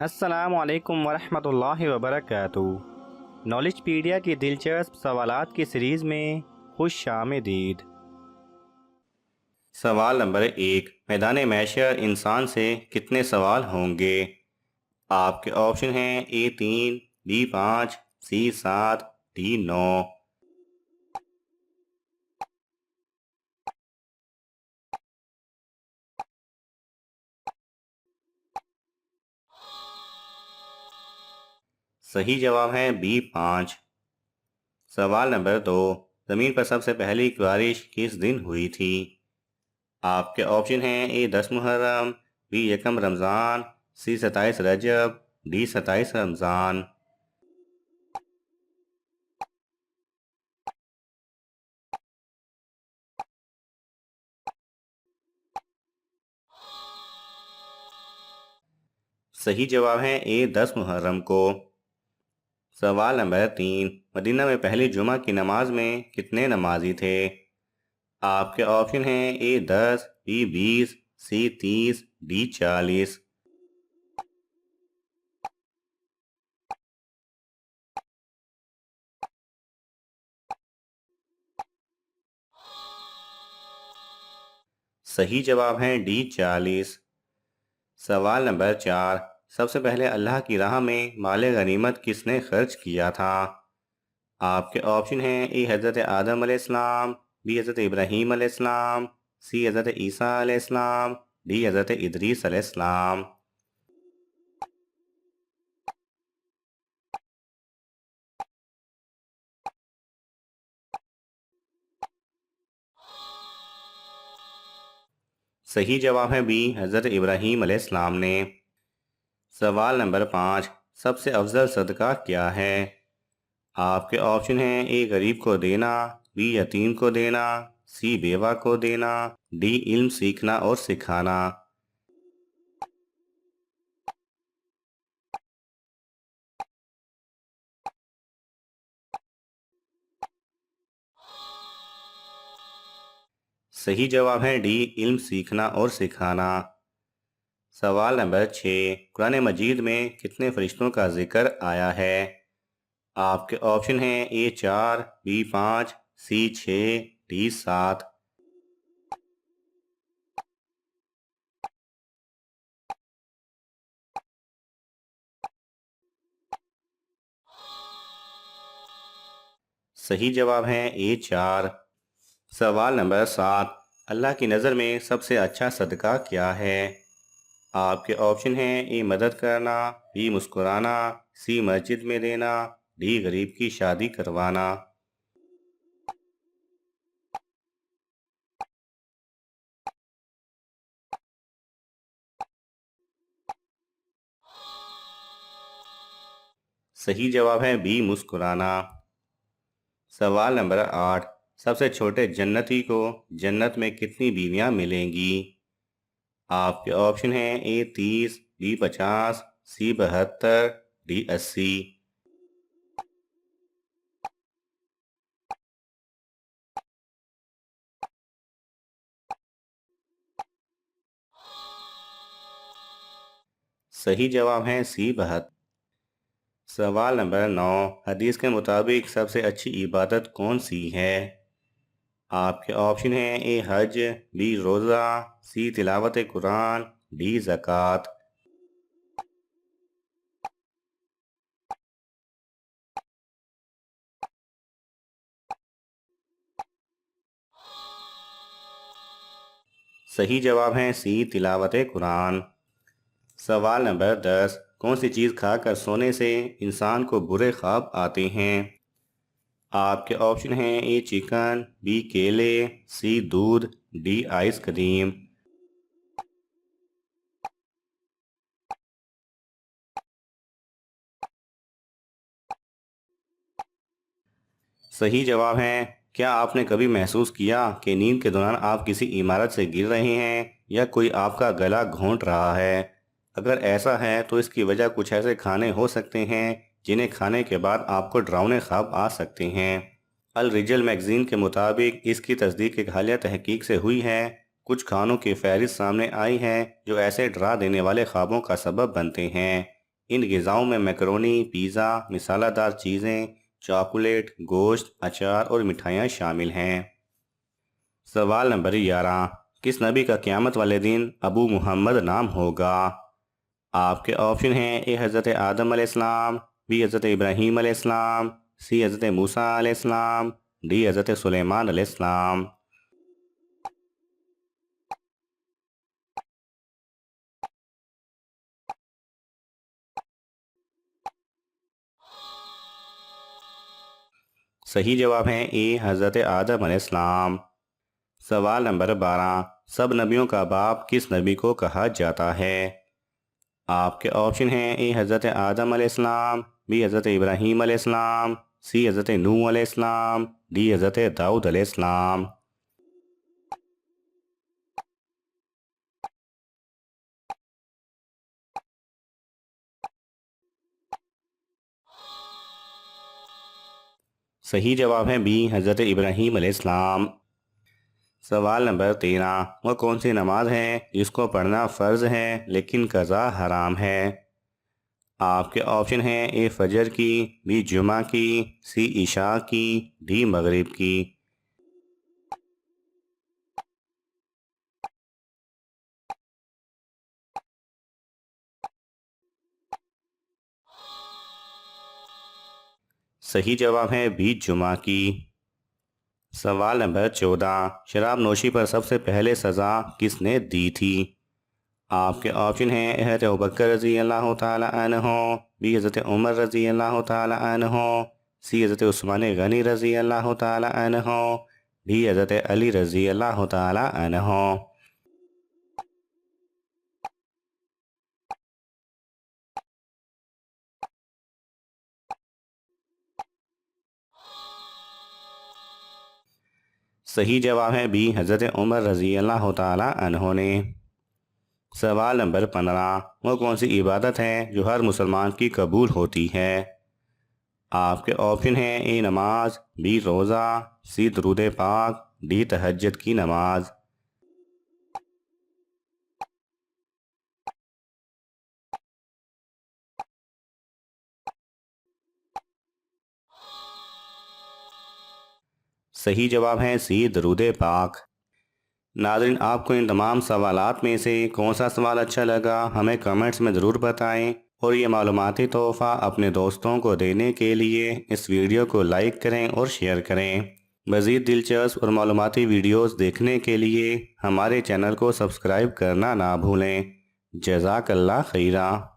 अस्सलाम वालेकुम वरहमतुल्लाहि वबरकातुहू। नॉलेजपीडिया की दिलचस्प सवालात की सीरीज़ में खुश आमदीद। सवाल नंबर 1, मैदान मैशर इंसान से कितने सवाल होंगे? आपके ऑप्शन हैं A3, B5, C7, D9। सही जवाब है B5। सवाल नंबर 2, ज़मीन पर सबसे पहली बारिश किस दिन हुई थी? आपके ऑप्शन हैं A10 मुहर्रम, B यकम रमज़ान, C 27 रजब, D 27 रमज़ान। सही जवाब है A10 मुहर्रम को। सवाल नंबर 3, मदीना में पहली जुमा की नमाज में कितने नमाजी थे? आपके ऑप्शन हैं A10, B20, C 30, D 40। सही जवाब है D 40। सवाल नंबर 4, सबसे पहले अल्लाह की राह में माले गनीमत किसने खर्च किया था? आपके ऑप्शन हैं ए हज़रत आदम अलैहिस्सलाम, बी हज़रत इब्राहीम अलैहिस्सलाम, सी हज़रत ईसा अलैहिस्सलाम, डी हज़रत इदरीस अलैहिस्सलाम। सही जवाब है बी हज़रत इब्राहीम अलैहिस्सलाम ने। सवाल नंबर 5, सबसे अफजल सदका क्या है? आपके ऑप्शन हैं ए गरीब को देना, बी यतीम को देना, सी बेवा को देना, डी इल्म सीखना और सिखाना। सही जवाब है डी इल्म सीखना और सिखाना। सवाल नंबर 6, कुरान मजीद में कितने फरिश्तों का जिक्र आया है? आपके ऑप्शन हैं A4, B5, C6, D7। सही जवाब है A4। सवाल नंबर 7, अल्लाह की नज़र में सबसे अच्छा सदका क्या है? आपके ऑप्शन हैं ए मदद करना, बी मुस्कुराना, सी मस्जिद में देना, डी गरीब की शादी करवाना। सही जवाब है बी मुस्कुराना। सवाल नंबर 8, सबसे छोटे जन्नती को जन्नत में कितनी बीवियां मिलेंगी? आपके ऑप्शन हैं A30, B50, C72, D80। सही जवाब है C72। सवाल नंबर 9, हदीस के मुताबिक सबसे अच्छी इबादत कौन सी है? आपके ऑप्शन हैं ए हज, बी रोज़ा, सी तिलावत कुरान, डी ज़कात। सही जवाब है सी तिलावत कुरान। सवाल नंबर 10, कौन सी चीज़ खाकर सोने से इंसान को बुरे ख्वाब आते हैं? आपके ऑप्शन हैं ए चिकन, बी केले, सी दूध, डी आइसक्रीम। सही जवाब है। क्या आपने कभी महसूस किया कि नींद के दौरान आप किसी इमारत से गिर रहे हैं या कोई आपका गला घोंट रहा है? अगर ऐसा है तो इसकी वजह कुछ ऐसे खाने हो सकते हैं जिन्हें खाने के बाद आपको डरावने ख्वाब आ सकते हैं। अल रिजल मैगजीन के मुताबिक इसकी तस्दीक एक हालिया तहकीक से हुई है। कुछ खानों की फहरिस्त सामने आई है जो ऐसे डरा देने वाले ख्वाबों का सबब बनते हैं। इन ग़िज़ाओं में मैकरोनी, पिज़्ज़ा, मसालेदार चीज़ें, चॉकलेट, गोश्त, अचार और मिठाइयाँ शामिल हैं। सवाल नंबर 11, किस नबी का क़यामत वाले दिन अबू मुहम्मद नाम होगा? आपके ऑप्शन हैं ए हज़रत आदम अलैहिस्सलाम, बी हज़रत इब्राहीम अलैहिस्सलाम, सी हज़रत मूसा अलैहिस्सलाम, डी हज़रत सुलेमान अलैहिस्सलाम। सही जवाब है ए हज़रत आदम अलैहिस्सलाम। सवाल नंबर 12, सब नबियों का बाप किस नबी को कहा जाता है? आपके ऑप्शन हैं ए हज़रत आदम अलैहिस्सलाम, बी हज़रत इब्राहीम अलैहिस्सलाम, सी हज़रत नूह अलैहिस्सलाम, डी हज़रत दाऊद अलैहिस्सलाम। सही जवाब है बी हज़रत इब्राहीम अलैहिस्सलाम। सवाल नंबर 13, वह कौन सी नमाज है जिसको पढ़ना फ़र्ज़ है लेकिन कज़ा हराम है? आपके ऑप्शन हैं ए फजर की, बी जुमा की, सी इशा की, डी मगरिब की। सही जवाब है बी जुमा की। सवाल नंबर 14, शराब नोशी पर सबसे पहले सज़ा किसने दी थी? आपके ऑप्शन हैं हज़रत अबू बकर रज़ी अल्लाह ताला अन्हो, बी हज़रत उमर रज़ी अल्लाह ताला अन्हो, सी हज़रत उस्मान गनी रज़ी अल्लाह ताला अन्हो, डी हज़रत अली रज़ी अल्लाह ताला अन्हो। सही जवाब है बी हज़रत उमर रज़ी अल्लाह ताला अन्हो ने। सवाल नंबर 15, वह कौन सी इबादत है जो हर मुसलमान की कबूल होती है? आपके ऑप्शन हैं ए नमाज, बी रोज़ा, सी दुरूद पाक, डी तहज्जुद की नमाज। सही जवाब है सी दुरूद पाक। नाज़रीन, आपको इन तमाम सवालात में से कौन सा सवाल अच्छा लगा हमें कमेंट्स में ज़रूर बताएं और ये मालूमाती तोहफ़ा अपने दोस्तों को देने के लिए इस वीडियो को लाइक करें और शेयर करें। मज़ीद दिलचस्प और मालूमाती वीडियोस देखने के लिए हमारे चैनल को सब्सक्राइब करना ना भूलें। जज़ाकल्लाह खैरा।